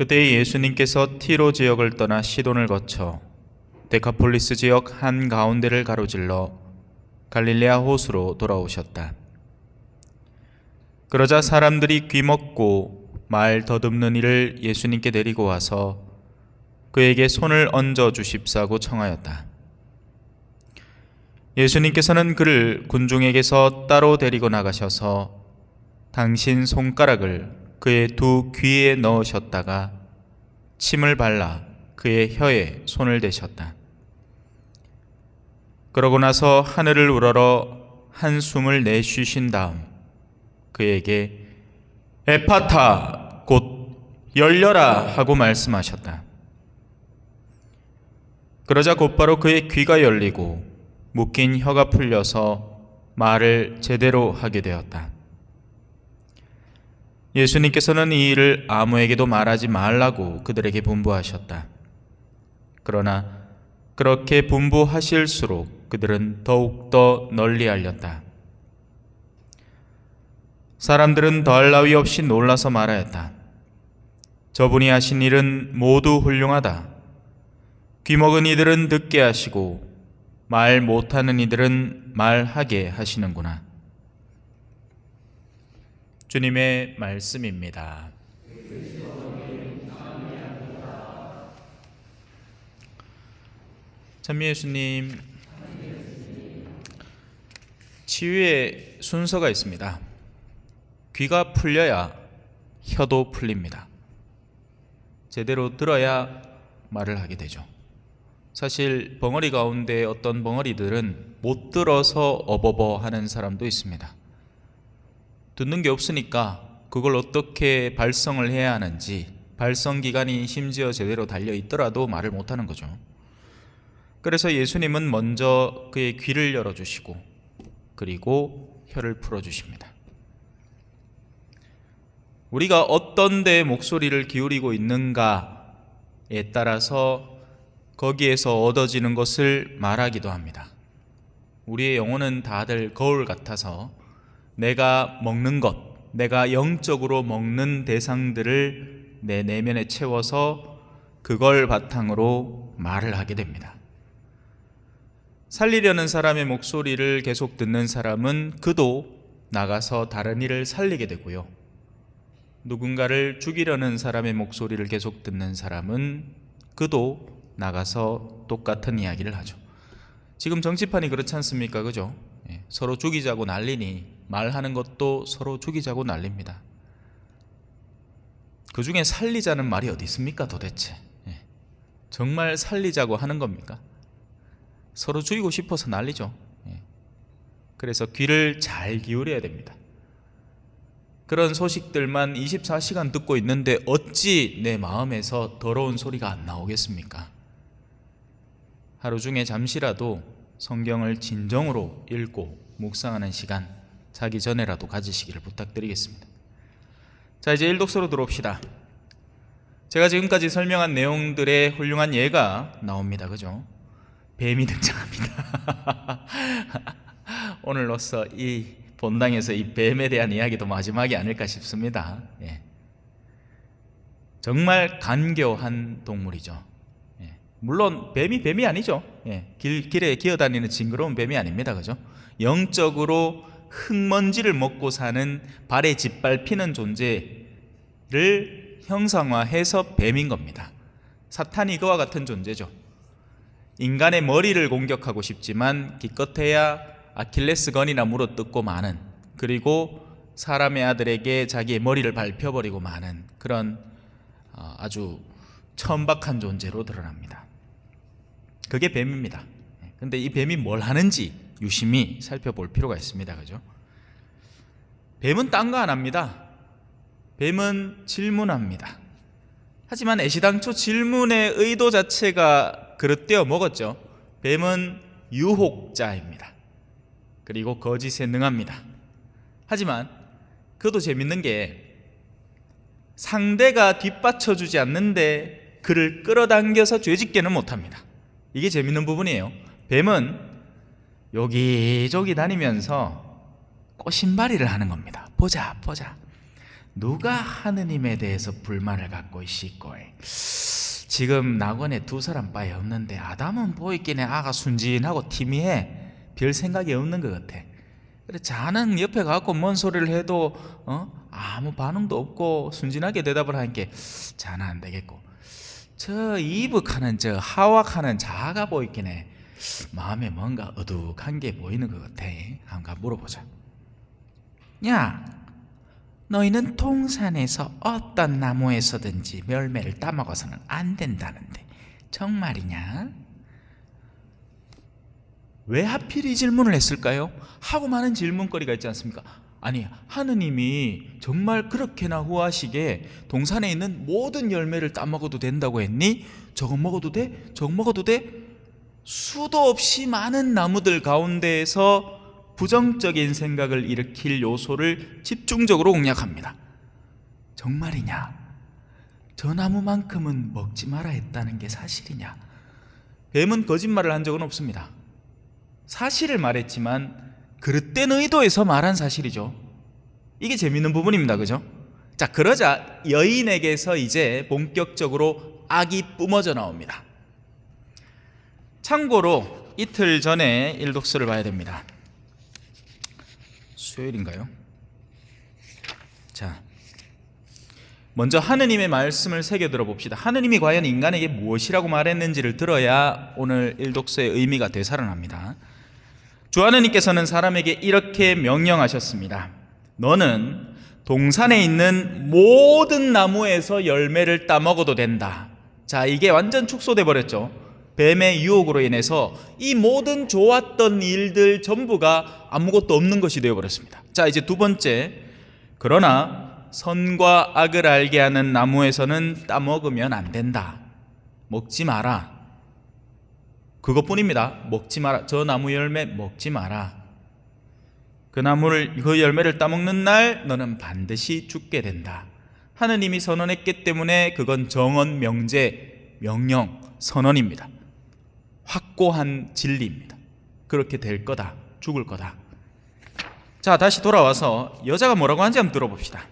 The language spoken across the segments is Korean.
그때 예수님께서 티로 지역을 떠나 시돈을 거쳐 데카폴리스 지역 한가운데를 가로질러 갈릴레아 호수로 돌아오셨다. 그러자 사람들이 귀먹고 말 더듬는 이를 예수님께 데리고 와서 그에게 손을 얹어 주십사고 청하였다. 예수님께서는 그를 군중에게서 따로 데리고 나가셔서 당신 손가락을 그의 두 귀에 넣으셨다가 침을 발라 그의 혀에 손을 대셨다. 그러고 나서 하늘을 우러러 한숨을 내쉬신 다음 그에게 에파타 곧 열려라 하고 말씀하셨다. 그러자 곧바로 그의 귀가 열리고 묶인 혀가 풀려서 말을 제대로 하게 되었다. 예수님께서는 이 일을 아무에게도 말하지 말라고 그들에게 분부하셨다. 그러나 그렇게 분부하실수록 그들은 더욱더 널리 알렸다. 사람들은 더할 나위 없이 놀라서 말하였다. 저분이 하신 일은 모두 훌륭하다. 귀먹은 이들은 듣게 하시고 말 못하는 이들은 말하게 하시는구나. 주님의 말씀입니다. 찬미 예수님, 치유의 순서가 있습니다. 귀가 풀려야 혀도 풀립니다. 제대로 들어야 말을 하게 되죠. 사실 벙어리 가운데 어떤 벙어리들은 못 들어서 어버버 하는 사람도 있습니다. 듣는 게 없으니까 그걸 어떻게 발성을 해야 하는지, 발성기관이 심지어 제대로 달려있더라도 말을 못하는 거죠. 그래서 예수님은 먼저 그의 귀를 열어주시고 그리고 혀를 풀어주십니다. 우리가 어떤 데 목소리를 기울이고 있는가에 따라서 거기에서 얻어지는 것을 말하기도 합니다. 우리의 영혼은 다들 거울 같아서 내가 먹는 것, 내가 영적으로 먹는 대상들을 내 내면에 채워서 그걸 바탕으로 말을 하게 됩니다. 살리려는 사람의 목소리를 계속 듣는 사람은 그도 나가서 다른 일을 살리게 되고요. 누군가를 죽이려는 사람의 목소리를 계속 듣는 사람은 그도 나가서 똑같은 이야기를 하죠. 지금 정치판이 그렇지 않습니까? 그죠? 서로 죽이자고 난리니 말하는 것도 서로 죽이자고 난립니다. 그 중에 살리자는 말이 어디 있습니까 도대체? 정말 살리자고 하는 겁니까? 서로 죽이고 싶어서 난리죠. 그래서 귀를 잘 기울여야 됩니다. 그런 소식들만 24시간 듣고 있는데 어찌 내 마음에서 더러운 소리가 안 나오겠습니까? 하루 중에 잠시라도 성경을 진정으로 읽고 묵상하는 시간 자기 전에라도 가지시기를 부탁드리겠습니다. 자, 이제 일독서로 들어옵시다. 제가 지금까지 설명한 내용들의 훌륭한 예가 나옵니다. 그죠? 뱀이 등장합니다. 오늘로써 이 본당에서 이 뱀에 대한 이야기도 마지막이 아닐까 싶습니다. 정말 간교한 동물이죠. 물론 뱀이 아니죠. 길에 기어다니는 징그러운 뱀이 아닙니다. 그죠? 영적으로 흙먼지를 먹고 사는 발에 짓밟히는 존재를 형상화해서 뱀인 겁니다. 사탄이 그와 같은 존재죠. 인간의 머리를 공격하고 싶지만 기껏해야 아킬레스건이나 물어뜯고 마는, 그리고 사람의 아들에게 자기의 머리를 밟혀버리고 마는 그런 아주 천박한 존재로 드러납니다. 그게 뱀입니다. 근데 이 뱀이 뭘 하는지 유심히 살펴볼 필요가 있습니다. 그죠? 뱀은 딴 거 안 합니다. 뱀은 질문합니다. 하지만 애시당초 질문의 의도 자체가 그릇되어 먹었죠. 뱀은 유혹자입니다. 그리고 거짓에 능합니다. 하지만 그것도 재밌는 게 상대가 뒷받쳐주지 않는데 그를 끌어당겨서 죄짓게는 못합니다. 이게 재밌는 부분이에요. 뱀은 여기저기 다니면서 꼬심발이를 하는 겁니다. 보자. 누가 하느님에 대해서 불만을 갖고 있고 지금 낙원에 두 사람 빠에 없는데 아담은 보이기에 아가 순진하고 티미해 별 생각이 없는 것 같아. 그래 자는 옆에 가고 뭔 소리를 해도 아무 반응도 없고 순진하게 대답을 하니까 자는 안 되겠고, 저 이브카는 저 하와카는 자가 보이긴 해. 마음에 뭔가 어둑한 게 보이는 것 같아. 한번 물어보자. 야, 너희는 동산에서 어떤 나무에서든지 열매를 따먹어서는 안 된다는데 정말이냐? 왜 하필 이 질문을 했을까요? 하고 많은 질문거리가 있지 않습니까? 아니, 하느님이 정말 그렇게나 후하시게 동산에 있는 모든 열매를 따먹어도 된다고 했니? 저거 먹어도 돼? 저거 먹어도 돼? 수도 없이 많은 나무들 가운데에서 부정적인 생각을 일으킬 요소를 집중적으로 공략합니다. 정말이냐? 저 나무만큼은 먹지 마라 했다는 게 사실이냐? 뱀은 거짓말을 한 적은 없습니다. 사실을 말했지만 그릇된 의도에서 말한 사실이죠. 이게 재밌는 부분입니다. 그죠? 자, 그러자 여인에게서 이제 본격적으로 악이 뿜어져 나옵니다. 참고로 이틀 전에 일독서를 봐야 됩니다. 수요일인가요? 자, 먼저 하느님의 말씀을 새겨 들어봅시다. 하느님이 과연 인간에게 무엇이라고 말했는지를 들어야 오늘 일독서의 의미가 되살아납니다. 주 하느님께서는 사람에게 이렇게 명령하셨습니다. 너는 동산에 있는 모든 나무에서 열매를 따먹어도 된다. 자, 이게 완전 축소돼 버렸죠. 뱀의 유혹으로 인해서 이 모든 좋았던 일들 전부가 아무것도 없는 것이 되어버렸습니다. 자, 이제 두 번째, 그러나 선과 악을 알게 하는 나무에서는 따먹으면 안 된다. 먹지 마라. 그것뿐입니다. 먹지 마라. 저 나무 열매 먹지 마라. 그 열매를 따먹는 날 너는 반드시 죽게 된다. 하느님이 선언했기 때문에 그건 정언, 명제, 명령, 선언입니다. 확고한 진리입니다. 그렇게 될 거다. 죽을 거다. 자, 다시 돌아와서 여자가 뭐라고 하는지 한번 들어봅시다.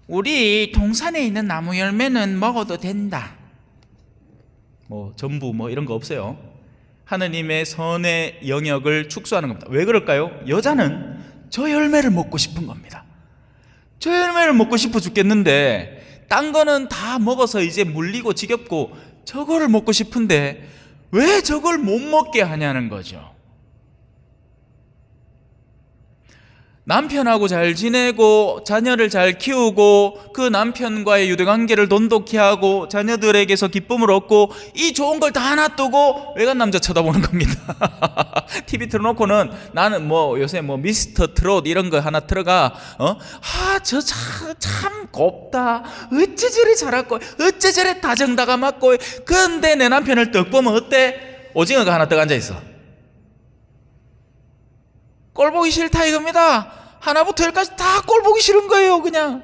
우리 동산에 있는 나무 열매는 먹어도 된다. 전부 이런 거 없어요. 하느님의 선의 영역을 축소하는 겁니다. 왜 그럴까요? 여자는 저 열매를 먹고 싶은 겁니다. 저 열매를 먹고 싶어 죽겠는데 딴 거는 다 먹어서 이제 물리고 지겹고 저거를 먹고 싶은데 왜 저걸 못 먹게 하냐는 거죠. 남편하고 잘 지내고 자녀를 잘 키우고 그 남편과의 유대관계를 돈독히 하고 자녀들에게서 기쁨을 얻고 이 좋은 걸 다 놔두고 외간 남자 쳐다보는 겁니다. TV 틀어놓고는 나는 요새 미스터 트롯 이런 거 하나 틀어가 저 참 곱다. 어째 저리 잘하고 어째 저리 다정다감하고. 그런데 내 남편을 떡 보면 어때? 오징어가 하나 떡 앉아있어. 꼴 보기 싫다 이겁니다. 하나부터 열까지 다 꼴 보기 싫은 거예요. 그냥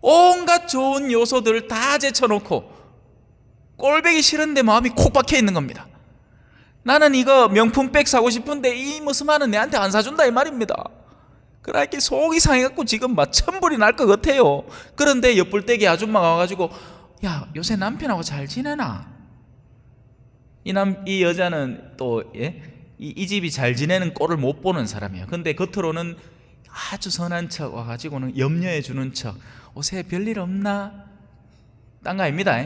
온갖 좋은 요소들을 다 제쳐놓고 꼴 보기 싫은데 마음이 콕 박혀 있는 겁니다. 나는 이거 명품백 사고 싶은데 이 머스만은 내한테 안 사준다 이 말입니다. 그러니까 속이 상해갖고 지금 막 천불이 날 것 같아요. 그런데 옆불떼기 아줌마가 와가지고 야, 요새 남편하고 잘 지내나? 이 여자는 또 이 집이 잘 지내는 꼴을 못 보는 사람이에요. 근데 겉으로는 아주 선한 척 와가지고는 염려해 주는 척. 요새 별일 없나? 딴 거 아닙니다.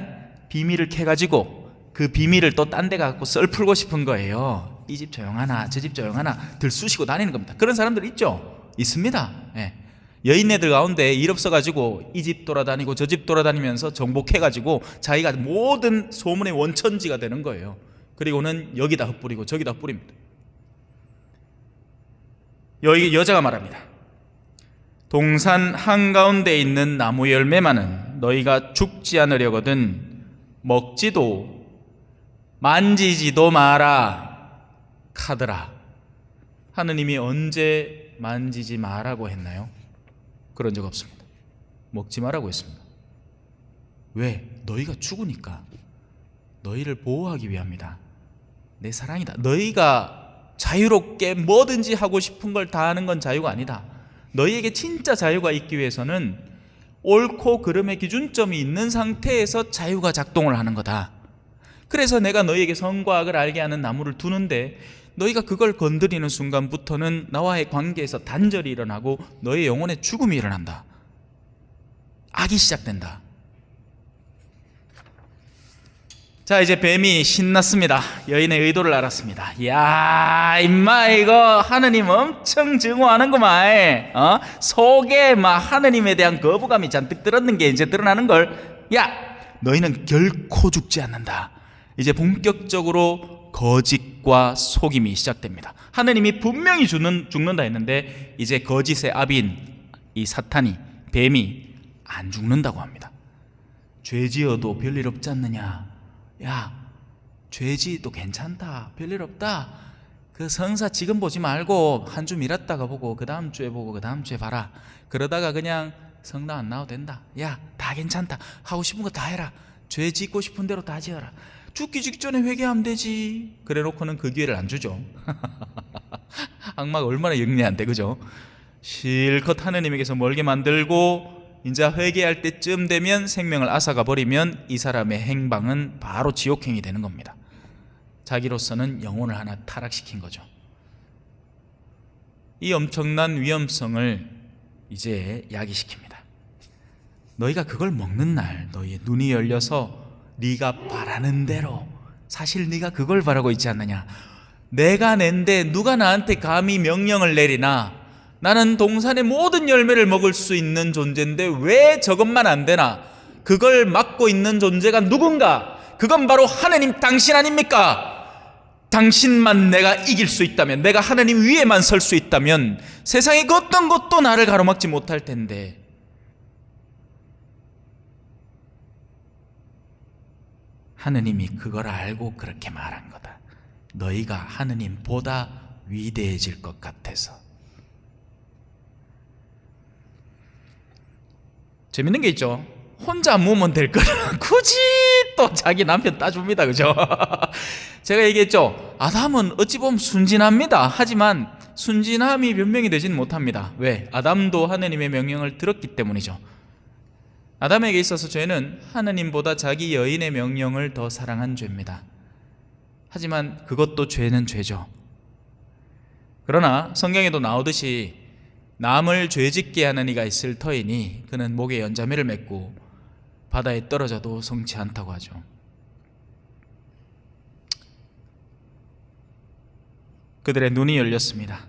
비밀을 캐가지고 그 비밀을 또 딴 데 가서 썰 풀고 싶은 거예요. 이 집 조용하나 저 집 조용하나 들쑤시고 다니는 겁니다. 그런 사람들 있죠? 있습니다. 여인네들 가운데 일 없어가지고 이 집 돌아다니고 저 집 돌아다니면서 정복해가지고 자기가 모든 소문의 원천지가 되는 거예요. 그리고는 여기다 흩뿌리고 저기다 뿌립니다. 여기 여자가 말합니다. 동산 한가운데 있는 나무 열매만은 너희가 죽지 않으려거든 먹지도 만지지도 마라 카더라. 하느님이 언제 만지지 마라고 했나요? 그런 적 없습니다. 먹지 마라고 했습니다. 왜? 너희가 죽으니까. 너희를 보호하기 위함이다. 내 사랑이다. 너희가 자유롭게 뭐든지 하고 싶은 걸 다 하는 건 자유가 아니다. 너희에게 진짜 자유가 있기 위해서는 옳고 그름의 기준점이 있는 상태에서 자유가 작동을 하는 거다. 그래서 내가 너희에게 선과 악을 알게 하는 나무를 두는데 너희가 그걸 건드리는 순간부터는 나와의 관계에서 단절이 일어나고 너희 영혼의 죽음이 일어난다. 악이 시작된다. 자, 이제 뱀이 신났습니다. 여인의 의도를 알았습니다. 야, 임마 이거 하느님 엄청 증오하는구만. 속에 막 하느님에 대한 거부감이 잔뜩 들었는 게 이제 드러나는 걸. 야, 너희는 결코 죽지 않는다. 이제 본격적으로 거짓과 속임이 시작됩니다. 하느님이 분명히 죽는다 했는데 이제 거짓의 아비인 이 사탄이, 뱀이 안 죽는다고 합니다. 죄지어도 별일 없지 않느냐. 야, 죄지도 괜찮다. 별일 없다. 그 성사 지금 보지 말고 한 주 미뤘다가 보고 그 다음 주에 보고 그 다음 주에 봐라. 그러다가 그냥 성당 안 나와도 된다. 야, 다 괜찮다. 하고 싶은 거 다 해라. 죄 짓고 싶은 대로 다 지어라. 죽기 직전에 회개하면 되지. 그래 놓고는 그 기회를 안 주죠. 악마가 얼마나 영리한데, 그죠? 실컷 하느님에게서 멀게 만들고 이제 회개할 때쯤 되면 생명을 앗아가 버리면 이 사람의 행방은 바로 지옥행이 되는 겁니다. 자기로서는 영혼을 하나 타락시킨 거죠. 이 엄청난 위험성을 이제 야기시킵니다. 너희가 그걸 먹는 날 너희의 눈이 열려서 네가 바라는 대로, 사실 네가 그걸 바라고 있지 않느냐. 내가 낸데 누가 나한테 감히 명령을 내리나. 나는 동산의 모든 열매를 먹을 수 있는 존재인데 왜 저것만 안 되나? 그걸 막고 있는 존재가 누군가? 그건 바로 하느님 당신 아닙니까? 당신만 내가 이길 수 있다면, 내가 하느님 위에만 설 수 있다면 세상의 그 어떤 것도 나를 가로막지 못할 텐데, 하느님이 그걸 알고 그렇게 말한 거다. 너희가 하느님보다 위대해질 것 같아서. 재밌는 게 있죠. 혼자 모으면 될 거를 굳이 또 자기 남편 따줍니다. 그죠? 제가 얘기했죠. 아담은 어찌 보면 순진합니다. 하지만 순진함이 변명이 되지는 못합니다. 왜? 아담도 하느님의 명령을 들었기 때문이죠. 아담에게 있어서 죄는 하느님보다 자기 여인의 명령을 더 사랑한 죄입니다. 하지만 그것도 죄는 죄죠. 그러나 성경에도 나오듯이 남을 죄짓게 하는 이가 있을 터이니 그는 목에 연자매를 맺고 바다에 떨어져도 성치 않다고 하죠. 그들의 눈이 열렸습니다.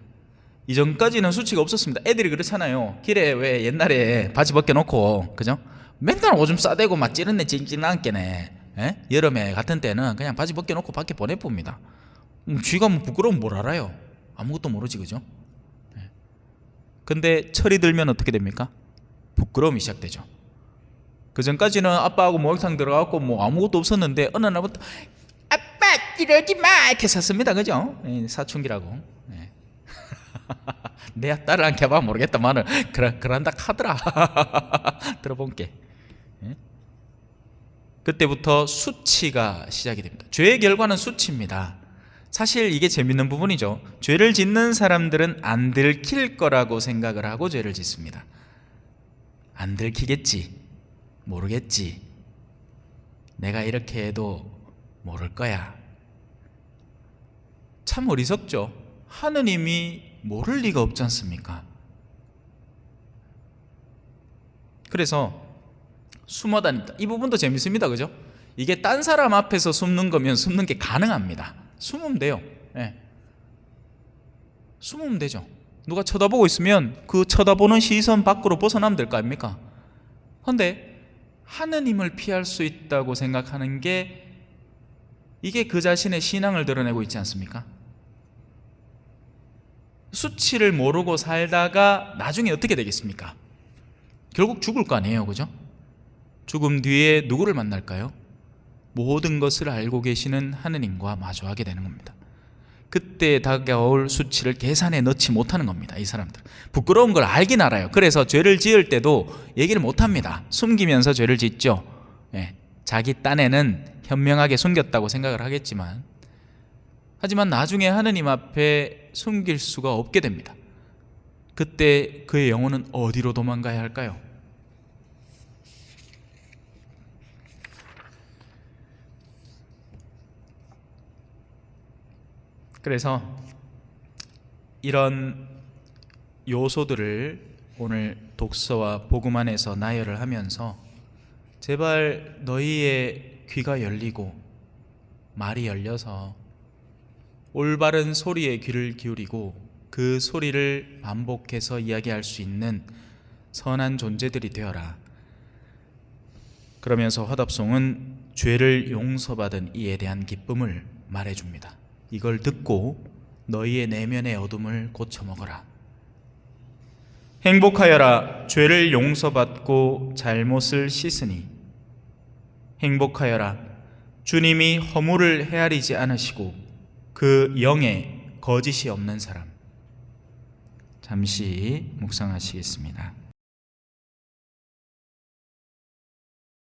이전까지는 수치가 없었습니다. 애들이 그렇잖아요. 길에 왜 옛날에 바지 벗겨놓고, 그죠? 맨날 오줌 싸대고 막 찌른내 찡찡한 게네. 여름에 같은 때는 그냥 바지 벗겨놓고 밖에 보내봅니다. 쥐가 뭐 부끄러우면 뭘 알아요? 아무것도 모르지, 그죠? 근데 철이 들면 어떻게 됩니까? 부끄러움이 시작되죠. 그 전까지는 아빠하고 목욕탕 들어가고 뭐 아무것도 없었는데 어느 날부터 아빠 이러지 마 이렇게 샀습니다. 그죠? 사춘기라고. 내 딸을 안 켜봐 모르겠다마는 그런다 카더라. 들어본 게. 그때부터 수치가 시작이 됩니다. 죄의 결과는 수치입니다. 사실 이게 재밌는 부분이죠. 죄를 짓는 사람들은 안 들킬 거라고 생각을 하고 죄를 짓습니다. 안 들키겠지, 모르겠지, 내가 이렇게 해도 모를 거야. 참 어리석죠. 하느님이 모를 리가 없지 않습니까? 그래서 숨어 다닙니다. 이 부분도 재밌습니다. 그죠? 이게 딴 사람 앞에서 숨는 거면 숨는 게 가능합니다. 숨으면 돼요. 숨으면 되죠. 누가 쳐다보고 있으면 그 쳐다보는 시선 밖으로 벗어나면 될 거 아닙니까? 그런데 하느님을 피할 수 있다고 생각하는 게, 이게 그 자신의 신앙을 드러내고 있지 않습니까? 수치를 모르고 살다가 나중에 어떻게 되겠습니까? 결국 죽을 거 아니에요. 그죠? 죽음 뒤에 누구를 만날까요? 모든 것을 알고 계시는 하느님과 마주하게 되는 겁니다. 그때 다가올 수치를 계산에 넣지 못하는 겁니다. 이 사람들 부끄러운 걸 알긴 알아요. 그래서 죄를 지을 때도 얘기를 못합니다. 숨기면서 죄를 짓죠. 자기 딴에는 현명하게 숨겼다고 생각을 하겠지만, 하지만 나중에 하느님 앞에 숨길 수가 없게 됩니다. 그때 그의 영혼은 어디로 도망가야 할까요? 그래서 이런 요소들을 오늘 독서와 복음 안에서 나열을 하면서 제발 너희의 귀가 열리고 말이 열려서 올바른 소리에 귀를 기울이고 그 소리를 반복해서 이야기할 수 있는 선한 존재들이 되어라. 그러면서 화답송은 죄를 용서받은 이에 대한 기쁨을 말해줍니다. 이걸 듣고 너희의 내면의 어둠을 고쳐먹어라. 행복하여라. 죄를 용서받고 잘못을 씻으니. 행복하여라. 주님이 허물을 헤아리지 않으시고 그 영에 거짓이 없는 사람. 잠시 묵상하시겠습니다.